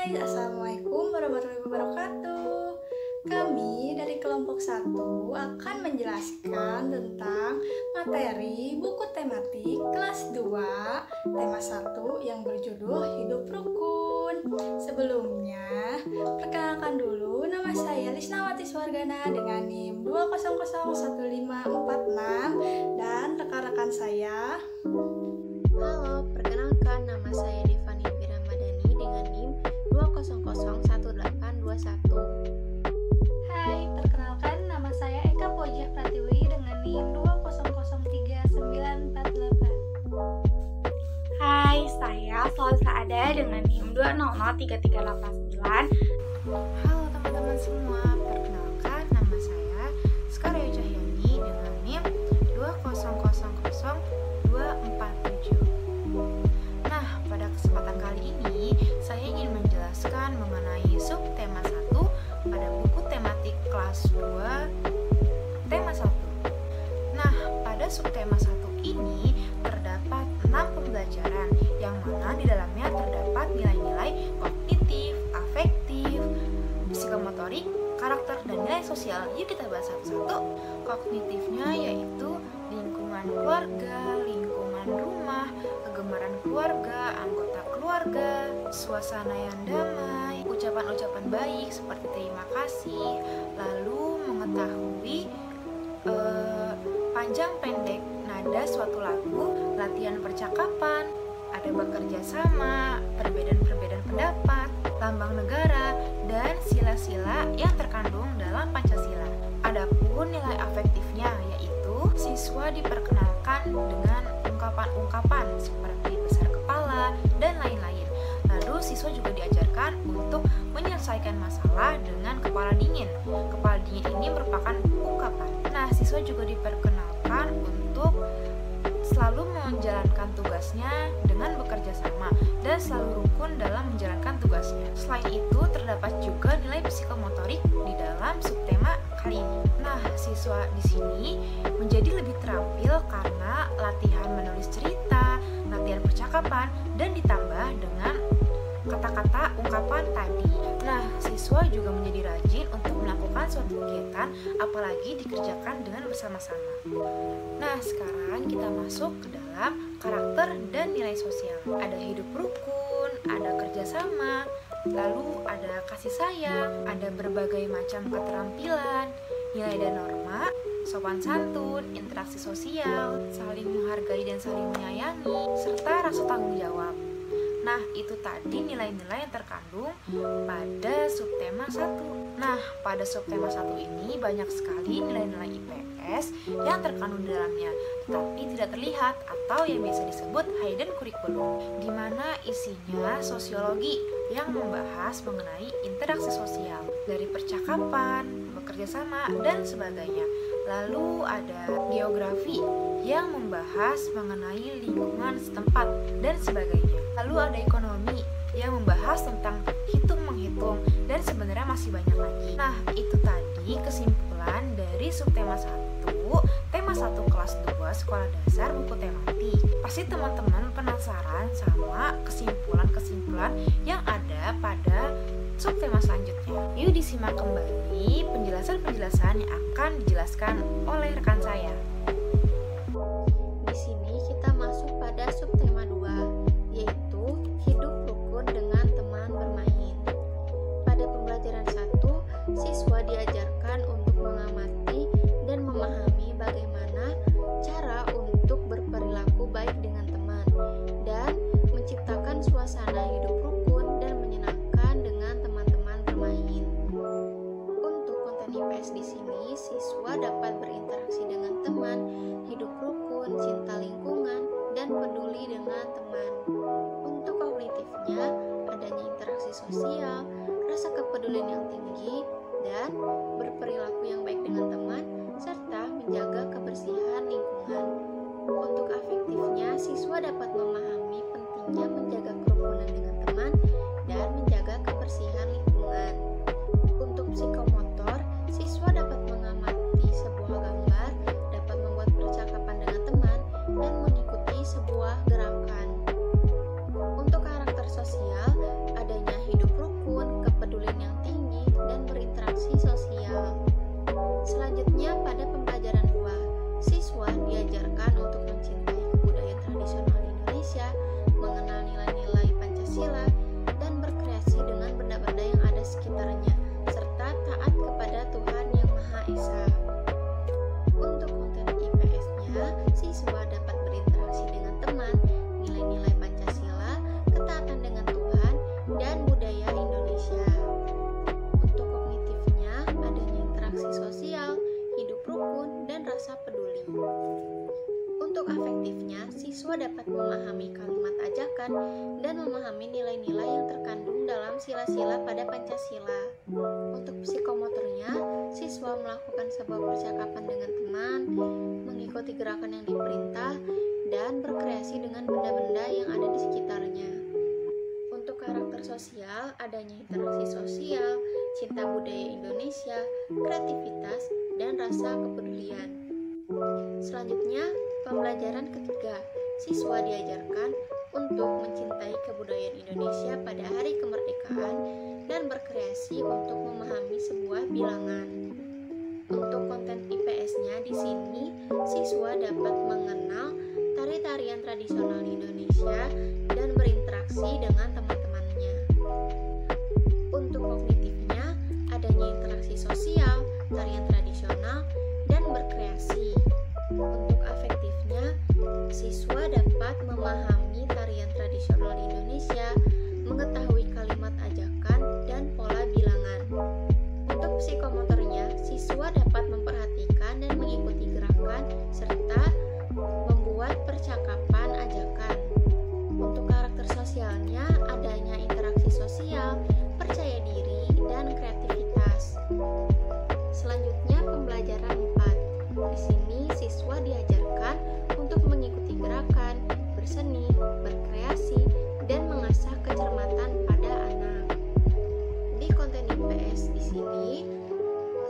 Hai, Assalamualaikum warahmatullahi wabarakatuh. Kami dari kelompok 1 akan menjelaskan tentang materi buku tematik kelas 2 tema 1 yang berjudul Hidup Rukun. Sebelumnya, perkenalkan dulu, nama saya Lisnawati Swargana dengan NIM 2001546 dan rekan-rekan saya. Halo, perkenalkan nama saya Devani Biramadani dengan NIM 2001821. Hai, perkenalkan nama saya Eka Pojah Pratiwi dengan NIM 2003948. Hai, saya Salsa Ada dengan NIM 2003389. Halo teman-teman semua, perkenalkan nama saya Skarya Cahyani dengan NIM 2000247. Nah, pada kesempatan kali ini saya ingin menjelaskan mengenai subtema 1 pada buku tematik kelas 2 tema 1. Nah, pada subtema 1 ini terdapat 6 pembelajaran yang mana di dalamnya terdapat nilai-nilai kognitif, afektif, psikomotorik, karakter, dan nilai sosial. Yuk kita bahas satu-satu. Kognitifnya yaitu lingkungan keluarga, lingkungan rumah, kegemaran keluarga, anggota keluarga, suasana yang damai, ucapan-ucapan baik seperti terima kasih, lalu mengetahui panjang pendek nada suatu lagu, latihan percakapan, ada bekerja sama, perbedaan-perbedaan pendapat, lambang negara, dan sila-sila yang terkandung dalam Pancasila. Adapun nilai afektifnya yaitu siswa diperkenalkan dengan ungkapan-ungkapan seperti besar kepala dan lain-lain. Lalu siswa juga diajarkan untuk menyelesaikan masalah dengan kepala dingin. Kepala dingin ini merupakan ungkapan. Nah, siswa juga diperkenalkan untuk selalu menjalankan tugasnya dengan bekerja sama dan selalu rukun dalam menjalankan tugasnya. Selain itu, terdapat juga nilai psikomotorik di dalam subtema kali ini. Nah, siswa di sini menjadi lebih terampil karena latihan menulis cerita, latihan percakapan, dan ditambah dengan kata-kata ungkapan tadi. Nah, siswa juga menjadi rajin untuk melakukan suatu kegiatan, apalagi dikerjakan dengan bersama-sama. Nah, sekarang kita masuk ke dalam karakter dan nilai sosial. Ada hidup rukun, ada kerjasama, lalu ada kasih sayang, ada berbagai macam keterampilan, nilai dan norma, sopan santun, interaksi sosial, saling menghargai dan saling menyayangi, serta rasa tanggung jawab. Nah, itu tadi nilai-nilai yang terkandung pada subtema 1. Nah, pada subtema 1 ini banyak sekali nilai-nilai IPS yang terkandung di dalamnya, tetapi tidak terlihat atau yang biasa disebut hidden curriculum, di mana isinya sosiologi yang membahas mengenai interaksi sosial, dari percakapan, bekerja sama, dan sebagainya. Lalu ada geografi yang membahas mengenai lingkungan setempat dan sebagainya. Lalu ada ekonomi yang membahas tentang hitung-menghitung dan sebenarnya masih banyak lagi. Nah, itu tadi kesimpulan dari subtema 1, tema 1 kelas 2 sekolah dasar buku tematik. Pasti teman-teman penasaran sama kesimpulan-kesimpulan yang ada pada subtema selanjutnya. Yuk disimak kembali penjelasan-penjelasan yang akan dijelaskan oleh rekan saya. Di sini kita masuk pada subtema 2, yaitu hidup rukun dengan teman bermain. Pada pembelajaran 1, siswa diajarkan untuk mengamati dan memahami bagaimana cara untuk berperilaku baik dengan teman dan menciptakan suasana hidup rukun dan menyenangkan dengan teman-teman bermain. Untuk konten IPS di sini, siswa dapat berinteraksi dengan teman Untuk afektifnya, siswa dapat memahami kalimat ajakan dan memahami nilai-nilai yang terkandung dalam sila-sila pada Pancasila. Untuk psikomotornya, siswa melakukan sebuah percakapan dengan teman, mengikuti gerakan yang diperintah, dan berkreasi dengan benda-benda yang ada di sekitarnya. Untuk karakter sosial, adanya interaksi sosial, cinta budaya Indonesia, kreativitas, dan rasa kepedulian. Selanjutnya, pembelajaran ketiga, siswa diajarkan untuk mencintai kebudayaan Indonesia pada hari kemerdekaan dan berkreasi untuk memahami sebuah bilangan. Untuk konten IPS-nya di sini, siswa dapat mengenal tari-tarian tradisional Indonesia dan berinteraksi dengan teman-temannya. Untuk kognitifnya, adanya interaksi sosial, tarian tradisional, dan berkreasi. Untuk afektifnya, siswa dapat memahami tarian tradisional Indonesia, mengetahui kalimat ajakan, dan pola bilangan. Untuk psikomotornya, siswa dapat memperhatikan dan mengikuti gerakan serta membuat percakapan ajakan. Untuk karakter sosialnya, adanya interaksi sosial, percaya diri, dan kreativitas. Selanjutnya, pembelajaran 4. Di sini siswa diajarkan untuk mengikuti gerakan, berseni, berkreasi, dan mengasah kecermatan pada anak. Di konten IPS di sini,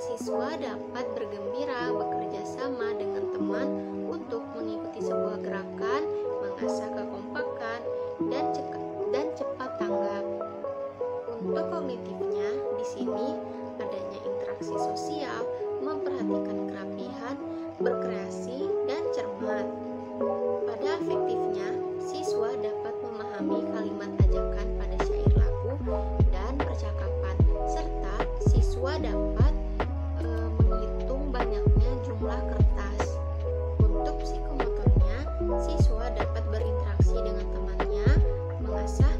siswa dapat bergembira, bekerja sama dengan teman untuk mengikuti sebuah gerakan, mengasah kekompakan, dan cepat tanggap. Untuk kognitifnya, di sini adanya interaksi sosial, memperhatikan kerapihan, berkreasi, dan cermat. Pada afektifnya, siswa dapat memahami kalimat ajakan pada syair lagu dan percakapan, serta siswa dapat menghitung banyaknya jumlah kertas. Untuk psikomotornya, siswa dapat berinteraksi dengan temannya, mengasah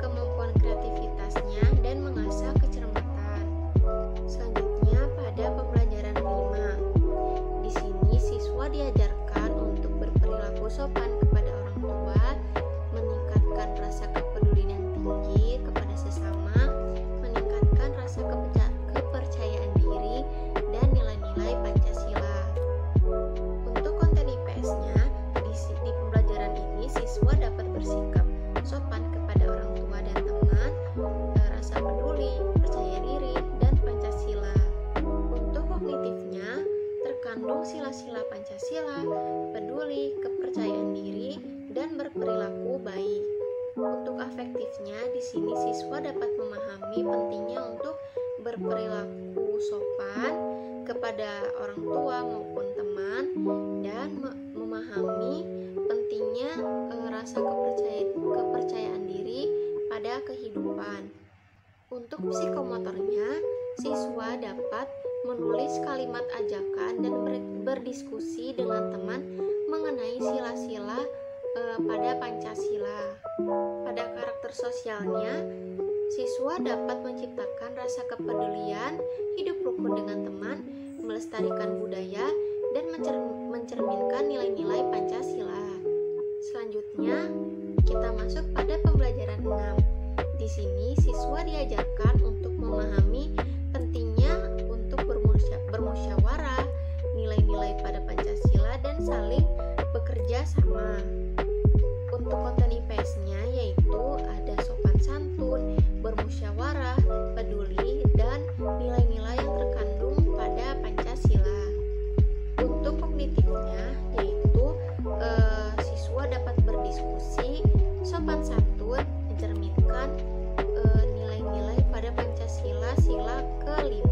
kemampuan kreativitasnya, dan mengasah kecermatan. Selanjutnya, pada pembelajaran 5. Di sini siswa diajarkan untuk berperilaku sopan kepada orang tua, meningkatkan rasa kepedulian yang tinggi kepada sesama, meningkatkan rasa kepercayaan diri, dan nilai-nilai Pancasila. Untuk konten IPS-nya, di pembelajaran ini siswa dapat bersikap sopan kepada orang tua dan teman, rasa peduli, percaya diri, dan Pancasila. Untuk kognitifnya, terkandung sila-sila Pancasila, peduli, kepercayaan diri, dan berperilaku baik. Untuk afektifnya, di sini siswa dapat memahami pentingnya untuk berperilaku sopan kepada orang tua maupun teman, dan memahami pentingnya rasa kepercayaan diri pada kehidupan. Untuk psikomotornya, siswa dapat menulis kalimat ajakan dan berdiskusi dengan teman mengenai sila-sila pada Pancasila. Pada karakter sosialnya, siswa dapat menciptakan rasa kepedulian, hidup rukun dengan teman, melestarikan budaya, dan mencerminkan nilai-nilai Pancasila. Selanjutnya, kita masuk pada pembelajaran 6. Di sini siswa diajarkan untuk memahami pentingnya untuk bermusyawarah, nilai-nilai pada Pancasila, dan saling bekerja sama. Untuk konten IPS-nya yaitu ada sopan santun, bermusyawarah, peduli, dan nilai-nilai yang terkandung pada Pancasila. Untuk kognitifnya yaitu siswa dapat berdiskusi, sopan santun, mencerminkan nilai-nilai pada Pancasila sila ke-5.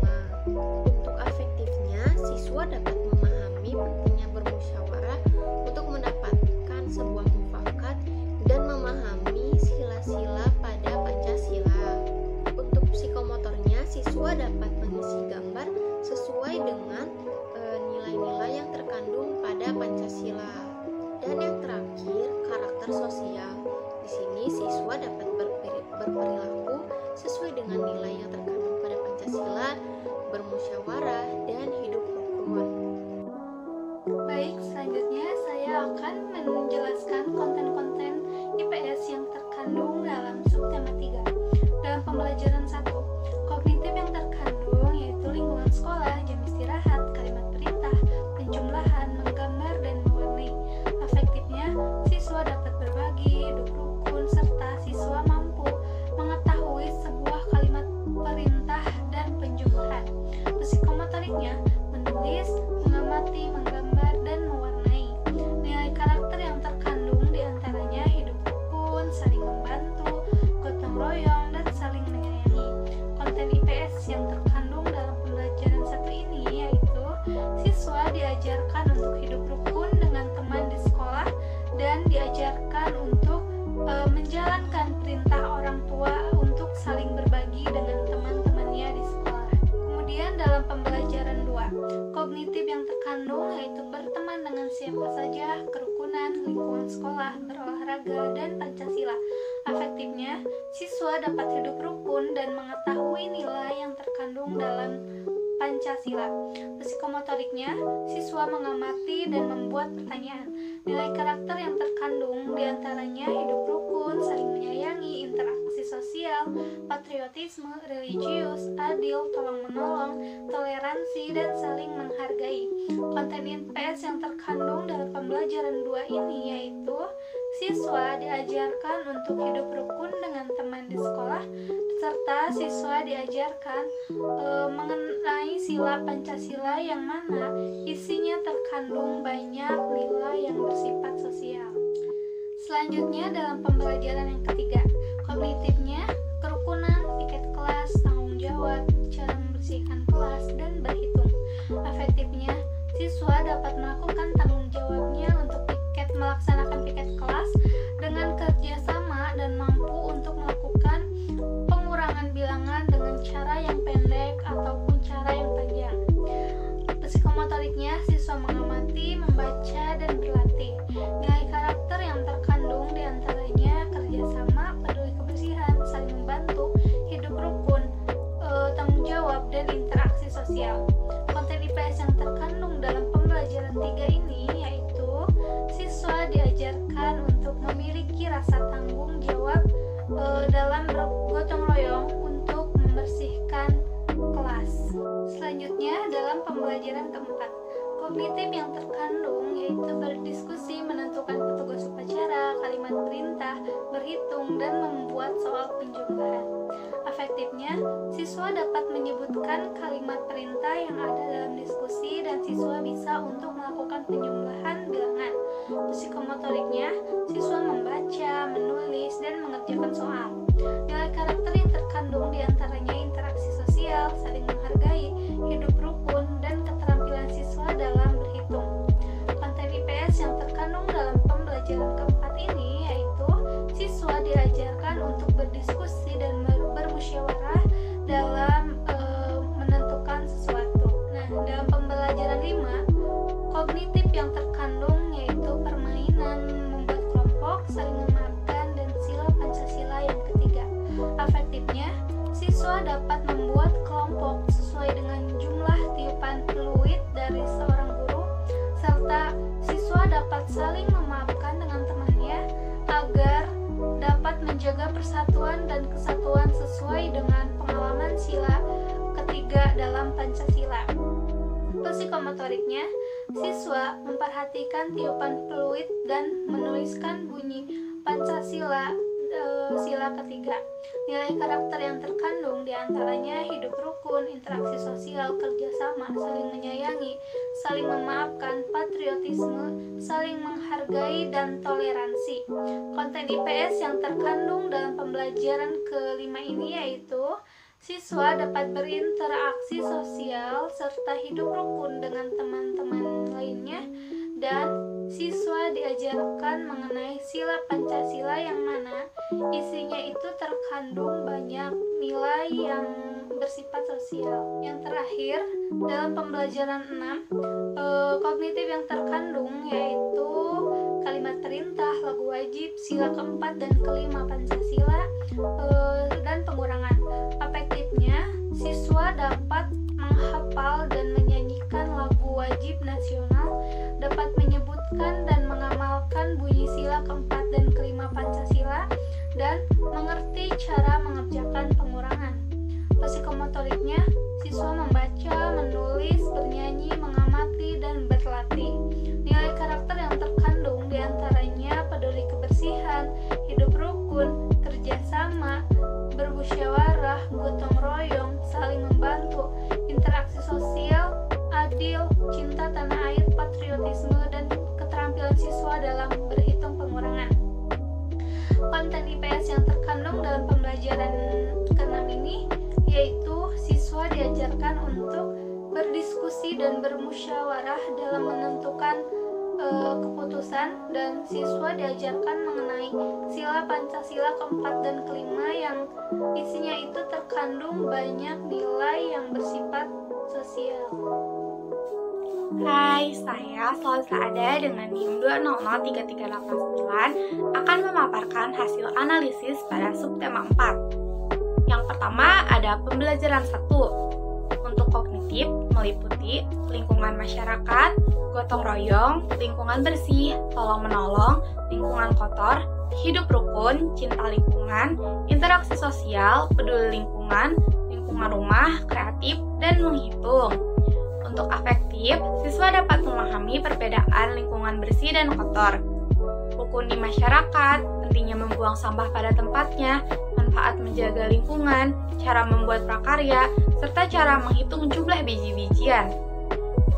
Untuk afektifnya, siswa dapat memahami pentingnya bermusyawarah untuk mendapatkan sebuah mufakat dan memahami sila-sila pada Pancasila. Untuk psikomotornya, siswa dapat mengisi gambar sesuai dengan nilai-nilai yang terkandung pada Pancasila. Dan yang terakhir, karakter sosial. Di sini siswa dapat berperilaku sesuai dengan nilai yang terkandung pada Pancasila, bermusyawarah, dan hidup rukun. Baik, selanjutnya saya akan apa saja, kerukunan, lingkungan sekolah, berolahraga, dan Pancasila. Afektifnya, siswa dapat hidup rukun dan mengetahui nilai yang terkandung dalam Pancasila. Psikomotoriknya, siswa mengamati dan membuat pertanyaan. Nilai karakter yang terkandung diantaranya hidup rukun, saling menyayangi, interaksi sosial, patriotisme, religius, adil, tolong-menolong, toleransi, dan saling menghargai. Konten IPS yang terkandung dalam pembelajaran 2 ini yaitu siswa diajarkan untuk hidup rukun dengan teman di sekolah, serta siswa diajarkan mengenai sila Pancasila yang mana isinya terkandung banyak nilai yang bersifat sosial. Selanjutnya dalam pembelajaran yang ketiga, kognitifnya, kerukunan, piket kelas, tanggung jawab, cara membersihkan kelas, dan berhitung. Afektifnya, siswa dapat melakukan tanggung jawabnya untuk melaksanakan piket kelas dengan kerjasama dan mampu untuk melakukan pengurangan bilangan dengan cara yang pendek ataupun cara yang panjang. Psikomotoriknya, siswa mengamati, membaca, dan berlatih. Nilai karakter yang terkandung diantaranya kerjasama, peduli kebersihan, saling membantu, hidup rukun, tanggung jawab, dan interaksi sosial. Konten IPS yang terkandung dalam pembelajaran 3 ini yaitu siswa diajarkan untuk memiliki rasa tanggung jawab dalam bergotong royong untuk membersihkan kelas. Selanjutnya dalam pembelajaran keempat, kognitif yang terkandung yaitu berdiskusi, menentukan petugas upacara, kalimat perintah, berhitung, dan membuat soal penjumlahan. Afektifnya, siswa dapat menyebutkan kalimat perintah yang ada dalam diskusi dan siswa bisa untuk melakukan penjumlahan bilangan. Psikomotoriknya, siswa membaca, menulis, dan mengerjakan soal. Nilai karakter yang terkandung diantaranya interaksi sosial, saling menghargai, hidup rukun, dan keterampilan siswa dalam berhitung. Konten IPS yang terkandung dalam pembelajaran keempat ini yaitu siswa diajarkan untuk berdiskusi dan bermusyawarah dalam menentukan sesuatu. Nah, dalam pembelajaran 5, kognitif yang terkandung yaitu permainan, membuat kelompok, saling memaafkan, dan sila Pancasila yang ketiga. Afektifnya, siswa dapat membuat kelompok sesuai dengan jumlah tiupan peluit dari seorang guru, serta siswa dapat saling memaafkan dengan temannya agar dapat menjaga persatuan dan kesatuan sesuai dengan pengalaman sila ketiga dalam Pancasila. Psikomotoriknya, siswa memperhatikan tiupan peluit dan menuliskan bunyi Pancasila sila ketiga. Nilai karakter yang terkandung diantaranya hidup rukun, interaksi sosial, kerjasama, saling menyayangi, saling memaafkan, patriotisme, saling menghargai, dan toleransi. Konten IPS yang terkandung dalam pembelajaran kelima ini yaitu siswa dapat berinteraksi sosial serta hidup rukun dengan teman-teman lainnya, dan siswa diajarkan mengenai sila Pancasila yang mana isinya itu terkandung banyak nilai yang bersifat sosial. Yang terakhir, dalam pembelajaran 6, kognitif yang terkandung yaitu kalimat perintah, lagu wajib, sila keempat dan kelima Pancasila, dan pengurangan. Afektifnya, siswa dapat menghafal dan menyanyikan lagu wajib nasional, dapat menyebutkan dan mengamalkan bunyi sila keempat dan kelima Pancasila, dan mengerti cara mengerjakan pengurangan. Psikomotoriknya, siswa membaca, menulis, bernyanyi, mengamati, dan berlatih. Nilai karakter yang terkandung diantaranya peduli kebersihan, hidup rukun, kerjasama, bermusyawarah, gotong royong, saling membantu, interaksi sosial, adil, cinta tanah air, patriotisme, dan keterampilan siswa dalam berhitung pengurangan. Konten IPS yang terkandung dalam pembelajaran ke-6 ini yaitu siswa diajarkan untuk berdiskusi dan bermusyawarah dalam menentukan keputusan, dan siswa diajarkan mengenai sila Pancasila keempat dan kelima yang isinya itu terkandung banyak nilai yang bersifat sosial. Hai, saya Salsa Ada dengan NIM 2003389 akan memaparkan hasil analisis pada subtema 4. Yang pertama ada pembelajaran 1. Untuk kognitif meliputi lingkungan masyarakat, gotong royong, lingkungan bersih, tolong-menolong, lingkungan kotor, hidup rukun, cinta lingkungan, interaksi sosial, peduli lingkungan, lingkungan rumah, kreatif, dan menghitung. Untuk afektif, siswa dapat memahami perbedaan lingkungan bersih dan kotor, rukun di masyarakat, pentingnya membuang sampah pada tempatnya, manfaat menjaga lingkungan, cara membuat prakarya, serta cara menghitung jumlah biji-bijian.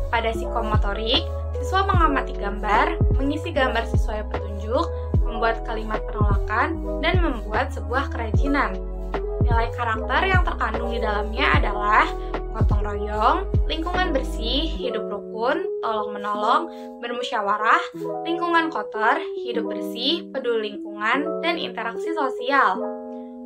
Pada psikomotorik, siswa mengamati gambar, mengisi gambar sesuai petunjuk, membuat kalimat penolakan, dan membuat sebuah kerajinan. Nilai karakter yang terkandung di dalamnya adalah gotong royong, lingkungan bersih, hidup rukun, tolong-menolong, bermusyawarah, lingkungan kotor, hidup bersih, peduli lingkungan, dan interaksi sosial.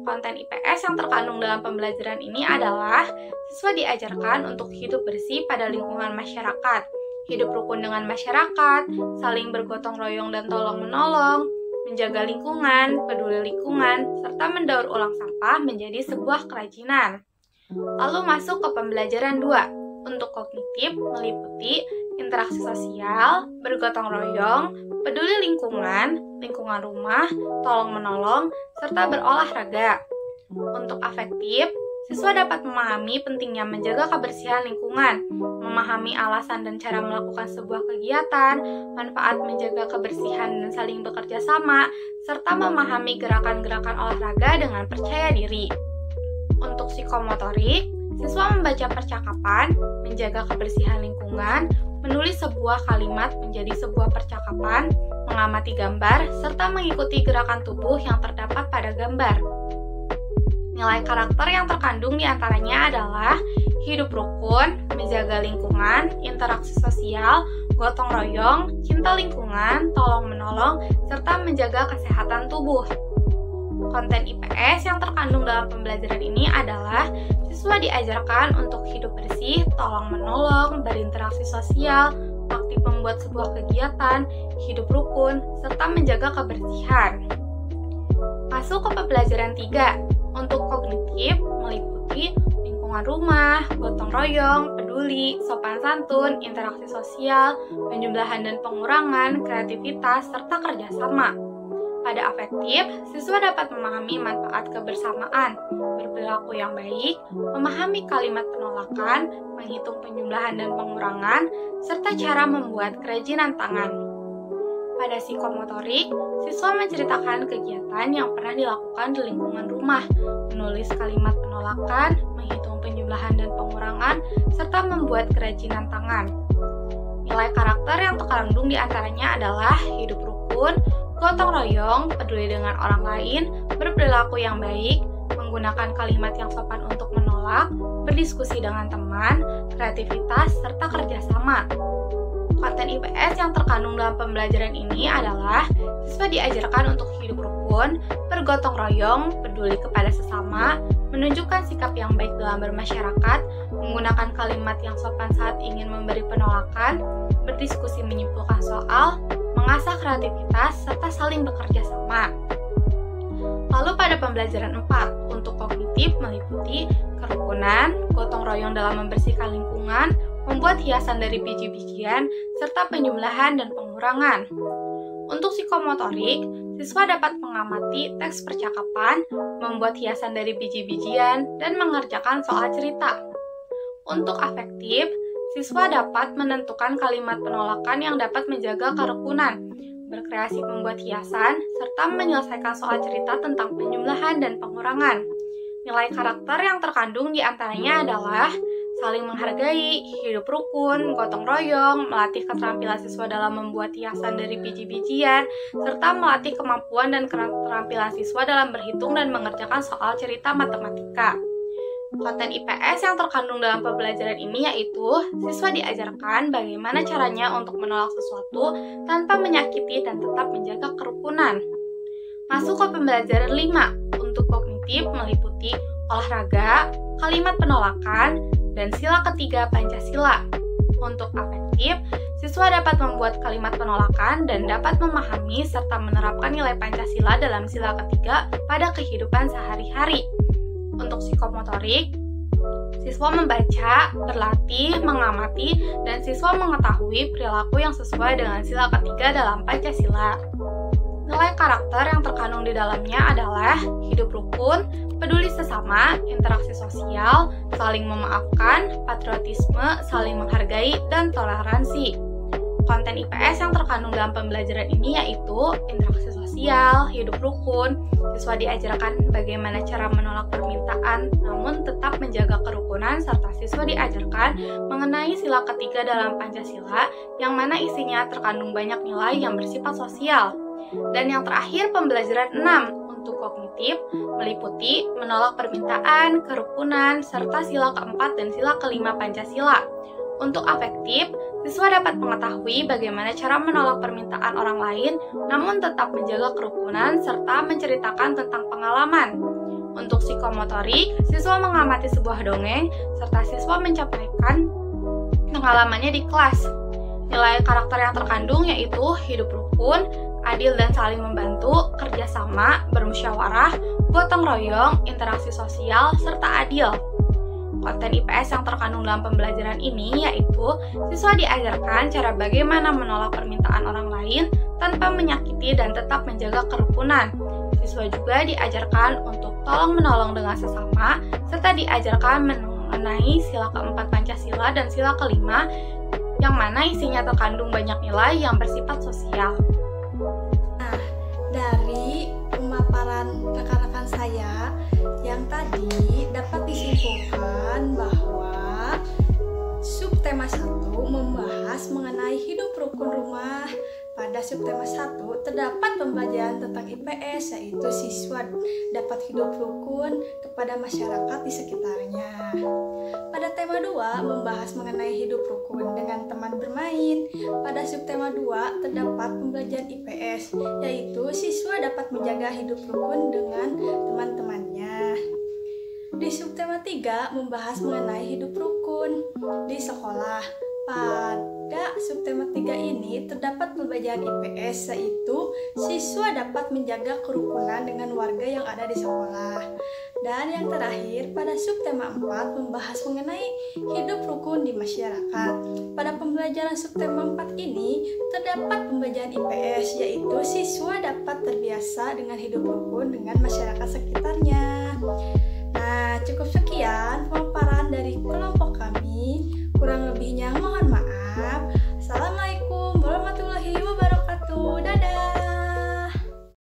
Konten IPS yang terkandung dalam pembelajaran ini adalah siswa diajarkan untuk hidup bersih pada lingkungan masyarakat, hidup rukun dengan masyarakat, saling bergotong royong dan tolong-menolong, menjaga lingkungan, peduli lingkungan, serta mendaur ulang sampah menjadi sebuah kerajinan. Lalu masuk ke pembelajaran 2. Untuk kognitif meliputi interaksi sosial, bergotong royong, peduli lingkungan, lingkungan rumah, tolong-menolong, serta berolahraga. Untuk afektif, siswa dapat memahami pentingnya menjaga kebersihan lingkungan, memahami alasan dan cara melakukan sebuah kegiatan, manfaat menjaga kebersihan dan saling bekerja sama, serta memahami gerakan-gerakan olahraga dengan percaya diri. Untuk psikomotorik, siswa membaca percakapan, menjaga kebersihan lingkungan, menulis sebuah kalimat menjadi sebuah percakapan, mengamati gambar, serta mengikuti gerakan tubuh yang terdapat pada gambar. Nilai karakter yang terkandung diantaranya adalah hidup rukun, menjaga lingkungan, interaksi sosial, gotong royong, cinta lingkungan, tolong-menolong, serta menjaga kesehatan tubuh. Konten IPS yang terkandung dalam pembelajaran ini adalah siswa diajarkan untuk hidup bersih, tolong-menolong, berinteraksi sosial, aktif membuat sebuah kegiatan, hidup rukun, serta menjaga kebersihan. Masuk ke pembelajaran 3. Untuk kognitif meliputi lingkungan rumah, gotong royong, peduli, sopan santun, interaksi sosial, penjumlahan dan pengurangan, kreativitas, serta kerjasama. Pada afektif, siswa dapat memahami manfaat kebersamaan, berperilaku yang baik, memahami kalimat penolakan, menghitung penjumlahan dan pengurangan, serta cara membuat kerajinan tangan. Pada psikomotorik, siswa menceritakan kegiatan yang pernah dilakukan di lingkungan rumah, menulis kalimat penolakan, menghitung penjumlahan dan pengurangan, serta membuat kerajinan tangan. Nilai karakter yang terkandung diantaranya adalah hidup rukun, gotong royong, peduli dengan orang lain, berperilaku yang baik, menggunakan kalimat yang sopan untuk menolak, berdiskusi dengan teman, kreativitas, serta kerjasama. Konten IPS yang terkandung dalam pembelajaran ini adalah siswa diajarkan untuk hidup rukun, bergotong royong, peduli kepada sesama, menunjukkan sikap yang baik dalam bermasyarakat, menggunakan kalimat yang sopan saat ingin memberi penolakan, berdiskusi menyimpulkan soal, mengasah kreativitas, serta saling bekerja sama. Lalu pada pembelajaran 4, untuk kognitif meliputi kerukunan, gotong royong dalam membersihkan lingkungan, membuat hiasan dari biji-bijian, serta penjumlahan dan pengurangan. Untuk psikomotorik, siswa dapat mengamati teks percakapan, membuat hiasan dari biji-bijian, dan mengerjakan soal cerita. Untuk afektif, siswa dapat menentukan kalimat penolakan yang dapat menjaga kerukunan, berkreasi membuat hiasan, serta menyelesaikan soal cerita tentang penjumlahan dan pengurangan. Nilai karakter yang terkandung diantaranya adalah saling menghargai, hidup rukun, gotong royong, melatih keterampilan siswa dalam membuat hiasan dari biji-bijian, serta melatih kemampuan dan keterampilan siswa dalam berhitung dan mengerjakan soal cerita matematika. Konten IPS yang terkandung dalam pembelajaran ini yaitu siswa diajarkan bagaimana caranya untuk menolak sesuatu tanpa menyakiti dan tetap menjaga kerukunan. Masuk ke pembelajaran 5. Untuk kognitif meliputi olahraga, kalimat penolakan, dan sila ketiga Pancasila. Untuk afektif, siswa dapat membuat kalimat penolakan dan dapat memahami serta menerapkan nilai Pancasila dalam sila ketiga pada kehidupan sehari-hari. Untuk psikomotorik, siswa membaca, berlatih, mengamati, dan siswa mengetahui perilaku yang sesuai dengan sila ketiga dalam Pancasila. Nilai karakter yang terkandung di dalamnya adalah hidup rukun, peduli sesama, interaksi sosial, saling memaafkan, patriotisme, saling menghargai, dan toleransi. Konten IPS yang terkandung dalam pembelajaran ini yaitu interaksi sosial, hidup rukun, siswa diajarkan bagaimana cara menolak permintaan namun tetap menjaga kerukunan, serta siswa diajarkan mengenai sila ketiga dalam Pancasila yang mana isinya terkandung banyak nilai yang bersifat sosial. Dan yang terakhir pembelajaran 6 untuk kognitif meliputi menolak permintaan, kerukunan, serta sila keempat dan sila kelima Pancasila. Untuk afektif, siswa dapat mengetahui bagaimana cara menolak permintaan orang lain namun tetap menjaga kerukunan serta menceritakan tentang pengalaman. Untuk psikomotorik, siswa mengamati sebuah dongeng serta siswa menyampaikan pengalamannya di kelas. Nilai karakter yang terkandung yaitu hidup rukun, adil dan saling membantu, kerjasama, bermusyawarah, gotong royong, interaksi sosial, serta adil. Konten IPS yang terkandung dalam pembelajaran ini yaitu siswa diajarkan cara bagaimana menolak permintaan orang lain tanpa menyakiti dan tetap menjaga kerukunan. Siswa juga diajarkan untuk tolong-menolong dengan sesama, serta diajarkan mengenai sila keempat Pancasila dan sila kelima yang mana isinya terkandung banyak nilai yang bersifat sosial. Nah, dari pemaparan rekan-rekan saya yang tadi dapat disimpulkan bahwa subtema 1 membahas mengenai hidup rukun rumah. Pada subtema 1 terdapat pembelajaran tentang IPS, yaitu siswa dapat hidup rukun kepada masyarakat di sekitarnya. Pada tema 2 membahas mengenai hidup rukun dengan teman bermain. Pada subtema 2 terdapat pembelajaran IPS, yaitu siswa dapat menjaga hidup rukun dengan teman-temannya. Di subtema 3 membahas mengenai hidup rukun di sekolah. Pada subtema 3 ini terdapat pembelajaran IPS, yaitu siswa dapat menjaga kerukunan dengan warga yang ada di sekolah. Dan yang terakhir, pada subtema 4 membahas mengenai hidup rukun di masyarakat. Pada pembelajaran subtema 4 ini terdapat pembelajaran IPS, yaitu siswa dapat terbiasa dengan hidup rukun dengan masyarakat sekitarnya.